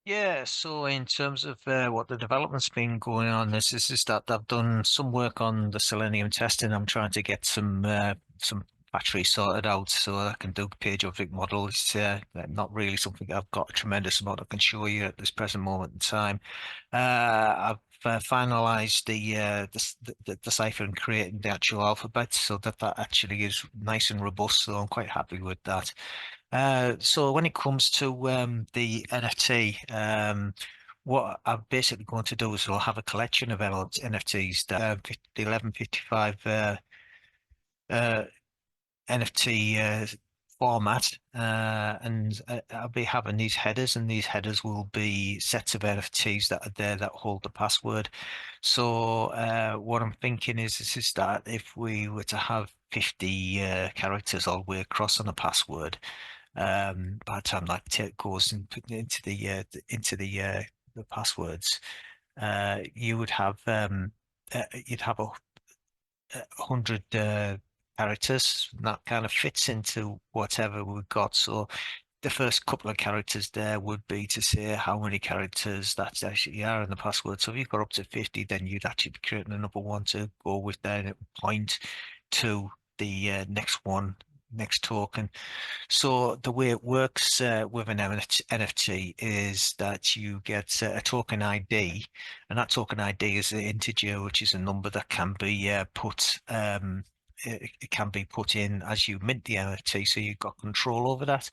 Yeah, so in terms of what the development's been going on, this is that I've done some work on the Selenium testing. I'm trying to get some batteries sorted out so I can do page object models. Not really something I've got a tremendous amount I can show you at this present moment in time. I've finalized the cipher and creating the actual alphabet so that actually is nice and robust. So I'm quite happy with that. So when it comes to the NFT, what I'm basically going to do is I'll have a collection of NFTs that the 1155 uh, NFT format, and I'll be having these headers, and these headers will be sets of NFTs that are there that hold the password. So what I'm thinking is that if we were to have 50 characters all the way across on a password, by the time that goes into the passwords, you would have you'd have 100 characters. And that kind of fits into whatever we've got. So the first couple of characters there would be to say how many characters that actually are in the password. So if you've got up to 50, then you'd actually be creating another one to go with there, and it would point to the next one, next token. So the way it works with an NFT is that you get a token ID, and that token ID is an integer, which is a number that can be put it can be put in as you mint the NFT, so you've got control over that.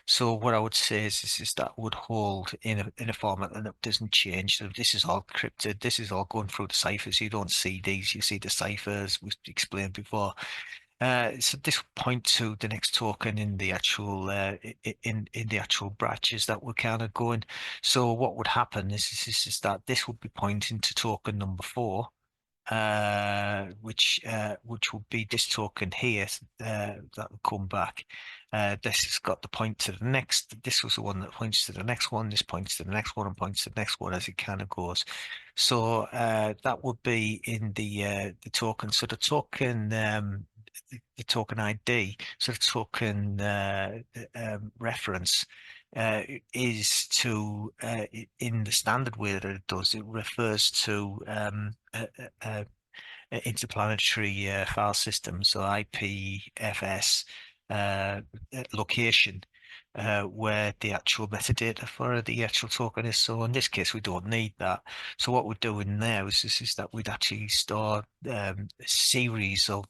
So what I would say is that would hold in a format that doesn't change. So this is all encrypted. This is all going through the ciphers. You don't see these. You see the ciphers we explained before. So this will point to the next token in the actual in the actual branches that we're kind of going. So what would happen is that this would be pointing to token number four, which will be this token here that will come back. This has got the point to the next. This was the one that points to the next one. This points to the next one and points to the next one as it kind of goes. So that would be in the token. So the token ID, so the token reference is to in the standard way that it does, it refers to interplanetary file system, so IPFS location. Where the actual metadata for the actual token is. So in this case, we don't need that. So what we're doing now is that we'd actually store a series of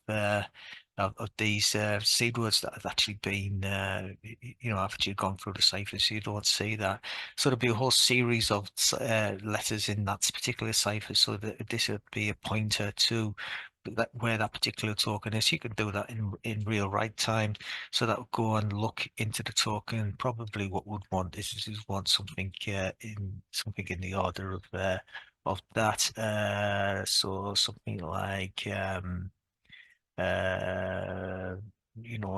these seed words that have actually been, after you've gone through the cipher, so you don't see that. So there'll be a whole series of letters in that particular cipher, so that this would be a pointer to that where that particular token is. You can do that in real right time. So that would go and look into the token. Probably what we'd want is want something in the order of that. So something like uh,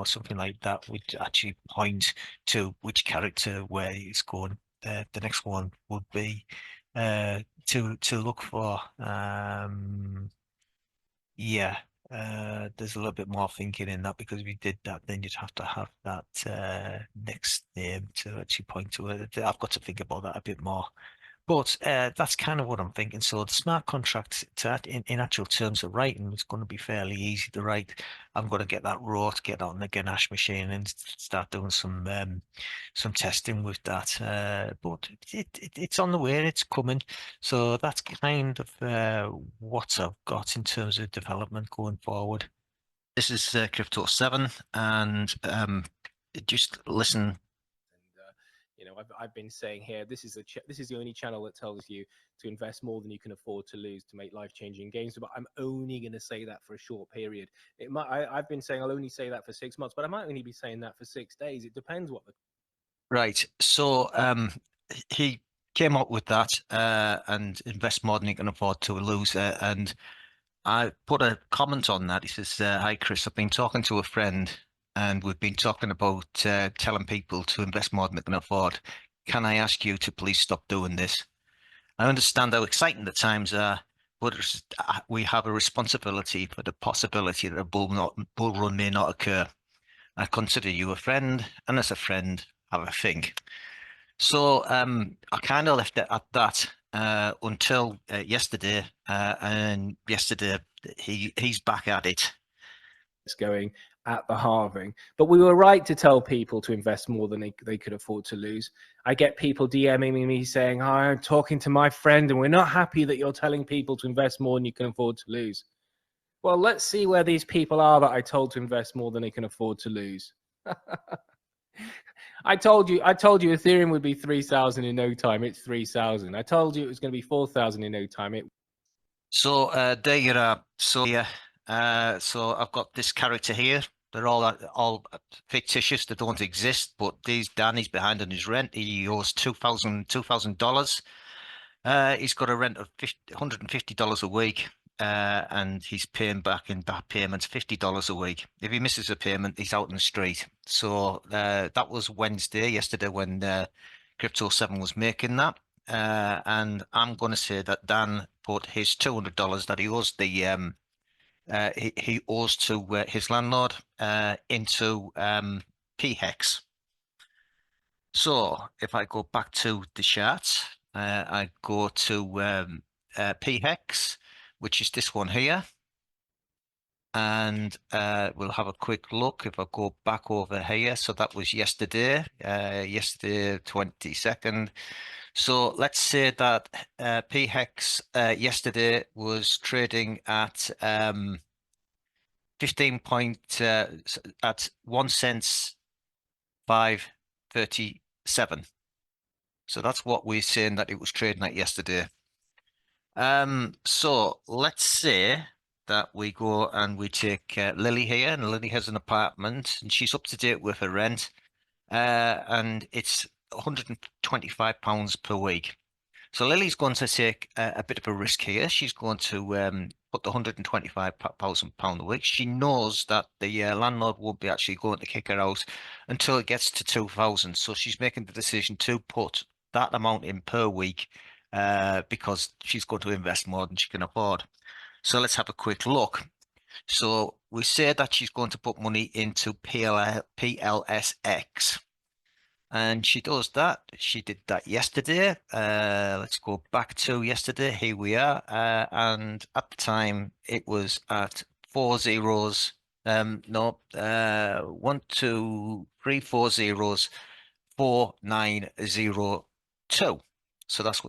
something like that would actually point to which character where it's going. The next one would be to look for. Yeah, there's a little bit more thinking in that because if you did that, then you'd have to have that next name to actually point to it. I've got to think about that a bit more. But that's kind of what I'm thinking. So the smart contract in actual terms of writing is going to be fairly easy to write. I'm going to get that wrote, get on the Ganache machine and start doing some testing with that. But it's on the way, it's coming. So that's kind of what I've got in terms of development going forward. This is Crypto 7, and just listen. I've been saying here, this is the only channel that tells you to invest more than you can afford to lose to make life-changing games. But I'm only going to say that for a short period. I've been saying I'll only say that for 6 months, but I might only be saying that for 6 days. It depends what the Right. So he came up with that and invest more than he can afford to lose. And I put a comment on that. He says, "Hi Chris, I've been talking to a friend, and we've been talking about telling people to invest more than they can afford. Can I ask you to please stop doing this? I understand how exciting the times are, but we have a responsibility for the possibility that a bull run may not occur. I consider you a friend, and as a friend, have a think." So I kind of left it at that until yesterday, and yesterday he's back at it. It's going at the halving. But we were right to tell people to invest more than they could afford to lose. I get people DMing me saying, oh, I'm talking to my friend and we're not happy that you're telling people to invest more than you can afford to lose. Well, let's see where these people are that I told to invest more than they can afford to lose. I told you Ethereum would be 3,000 in no time. It's 3,000. I told you it was going to be 4,000 in no time. So there you are. So yeah, so I've got this character here. They're all fictitious. They don't exist. But Danny's behind on his rent. He owes $2,000. He's got a rent of $150 a week. And he's paying back in back payments $50 a week. If he misses a payment, he's out in the street. So that was yesterday, when Crypto 7 was making that. And I'm going to say that Dan put his $200 that he owes he owes to his landlord into PHEX. So if I go back to the chart, I go to PHEX, which is this one here. And we'll have a quick look if I go back over here. So that was yesterday, yesterday 22nd. So let's say that PHEX yesterday was trading at 15 point at 1 cent 537. So that's what we're saying that it was trading at yesterday. So let's say that we go and we take Lily here, and Lily has an apartment and she's up to date with her rent, and it's £125 per week. So Lily's going to take a bit of a risk here. She's going to put the £125,000 a week. She knows that the landlord won't be actually going to kick her out until it gets to 2,000. So she's making the decision to put that amount in per week because she's going to invest more than she can afford. So let's have a quick look. So we say that she's going to put money into PLSX. And she does that. She did that yesterday. Let's go back to yesterday. Here we are. And at the time, it was at 4 zeros. No, 1, 2, 3, 4 zeros, 4902. So that's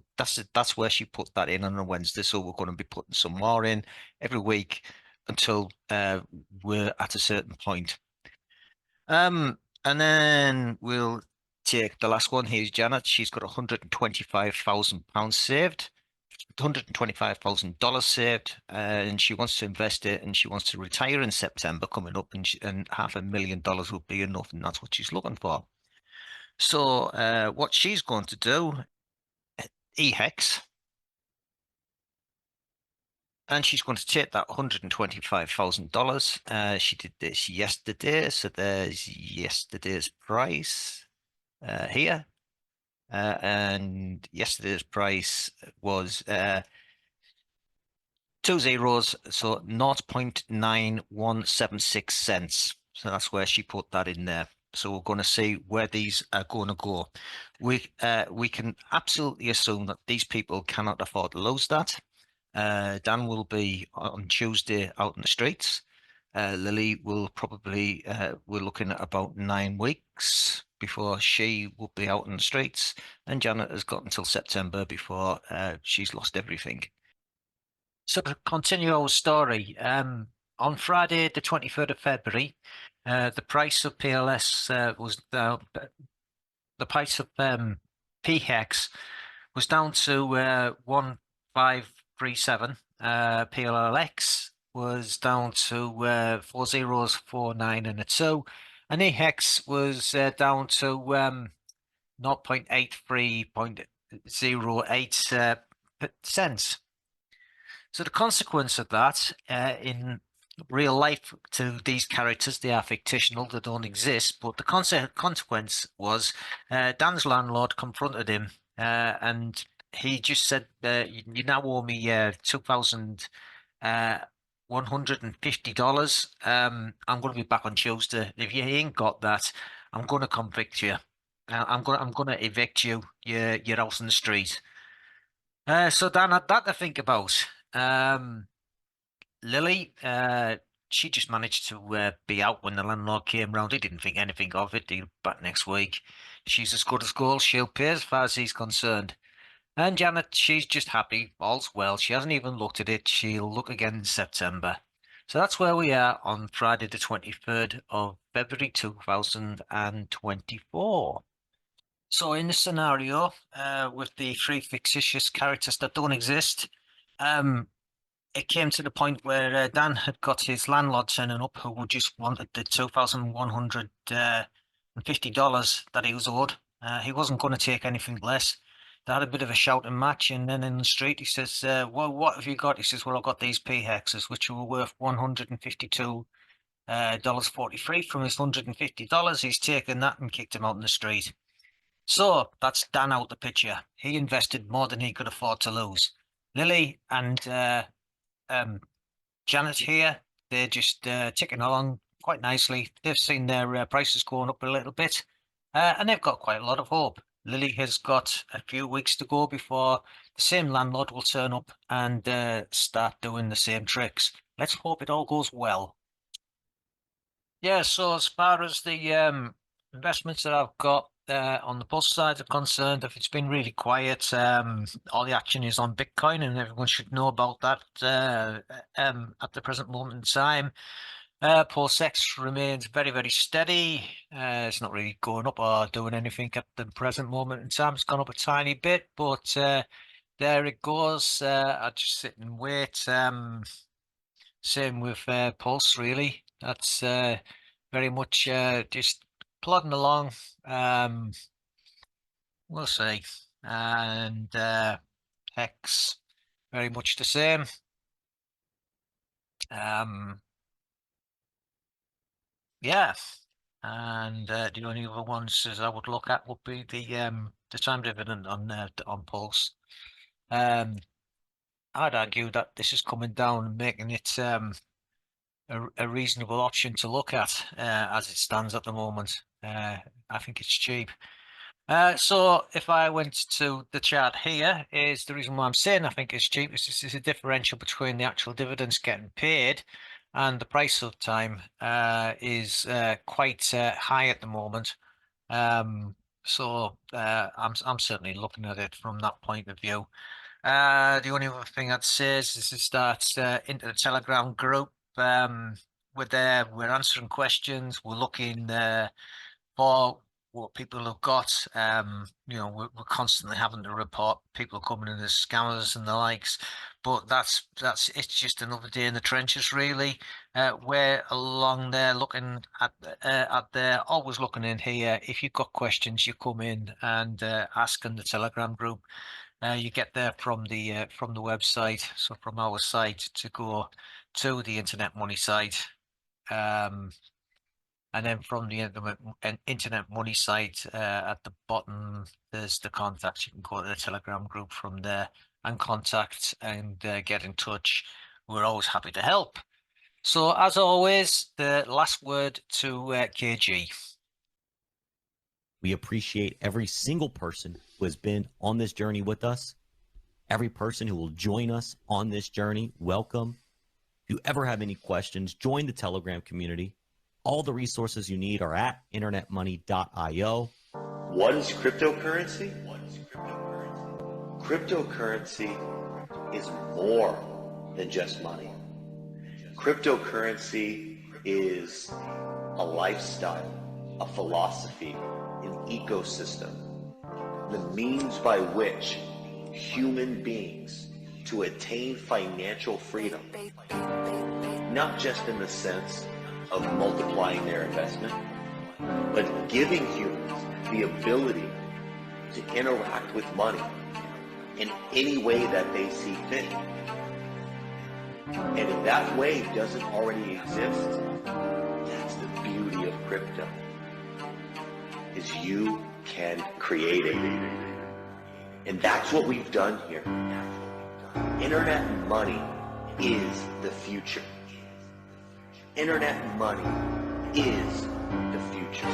where she put that in on a Wednesday. So we're going to be putting some more in every week until we're at a certain point. And then we'll take the last one. Here's Janet. She's got £125,000 saved, $125,000 saved, and she wants to invest it, and she wants to retire in September coming up, and $500,000 will be enough, and that's what she's looking for. So what she's going to do, EHEX, and she's going to take that $125,000. She did this yesterday, so there's yesterday's price here. And yesterday's price was 2 zeros, so 0.9176 cents. So that's where she put that in there. So we're going to see where these are going to go. We can absolutely assume that these people cannot afford to lose that. Dan will be on Tuesday out in the streets. Lily will probably, we're looking at about 9 weeks before she will be out in the streets. And Janet has got until September before she's lost everything. So to continue our story, on Friday, the 23rd of February, the price of PLS was down, the price of PHEX was down to 1,537. PLLX was down to 4 zeros, 4, 9, and a 2. And EHEX was down to 0.83.08 cents. So the consequence of that in real life to these characters, they are fictional, they don't exist, but the consequence was Dan's landlord confronted him and he just said, you now owe me $2,150. I'm going to be back on Tuesday. If you ain't got that, I'm going to convict you. I'm gonna evict you. You're out on the street. So Dan had that to think about. Lily, she just managed to be out when the landlord came round. He didn't think anything of it. He'll be back next week. She's as good as gold. She'll pay as far as he's concerned. And Janet, she's just happy. All's well. She hasn't even looked at it. She'll look again in September. So that's where we are on Friday, the 23rd of February 2024. So in this scenario, with the three fictitious characters that don't exist, it came to the point where Dan had got his landlord turning up, who just wanted the $2,150 that he was owed. He wasn't going to take anything less. They had a bit of a shouting match, and then in the street he says, "Well, what have you got?" He says, "Well, I've got these P hexes, which were worth $152.43 from his $150. He's taken that and kicked him out in the street." So that's Dan out the picture. He invested more than he could afford to lose. Lily and Janet here, they're just ticking along quite nicely. They've seen their prices going up a little bit, and they've got quite a lot of hope. Lily has got a few weeks to go before the same landlord will turn up and start doing the same tricks. Let's hope it all goes well. Yeah, so as far as the investments that I've got on the Pulse side are concerned, if it's been really quiet, all the action is on Bitcoin, and everyone should know about that at the present moment in time. Pulse X remains very, very steady. It's not really going up or doing anything at the present moment in time. It's gone up a tiny bit, but there it goes. I just sit and wait. Same with Pulse, really. That's very much just plodding along. We'll see. And Hex, very much the same. Yeah. And the only other ones as I would look at would be the time dividend on Pulse. I'd argue that this is coming down and making it a reasonable option to look at as it stands at the moment. I think it's cheap. So if I went to the chart here, is the reason why I'm saying I think it's cheap is this is a differential between the actual dividends getting paid and the price of time is quite high at the moment. So I'm certainly looking at it from that point of view. The only other thing I'd say is to start into the Telegram group. We're there, we're answering questions, we're looking for what people have got. We're constantly having to report people coming in as scammers and the likes, but that's it's just another day in the trenches, really. We're along there looking at there, always looking in here. If you've got questions, you come in and ask in the Telegram group. You get there from the website, so from our site to go to the Internet Money site. And then from the Internet Money site at the bottom, there's the contact. You can go to the Telegram group from there and contact and get in touch. We're always happy to help. So as always, the last word to KG. We appreciate every single person who has been on this journey with us. Every person who will join us on this journey, welcome. If you ever have any questions, join the Telegram community. All the resources you need are at internetmoney.io. What is cryptocurrency? Cryptocurrency is more than just money. Cryptocurrency is a lifestyle, a philosophy, an ecosystem, the means by which human beings to attain financial freedom, not just in the sense of multiplying their investment, but giving humans the ability to interact with money in any way that they see fit. And if that way doesn't already exist, that's the beauty of crypto, is you can create it. And that's what we've done here. Internet money is the future. Internet money is the future.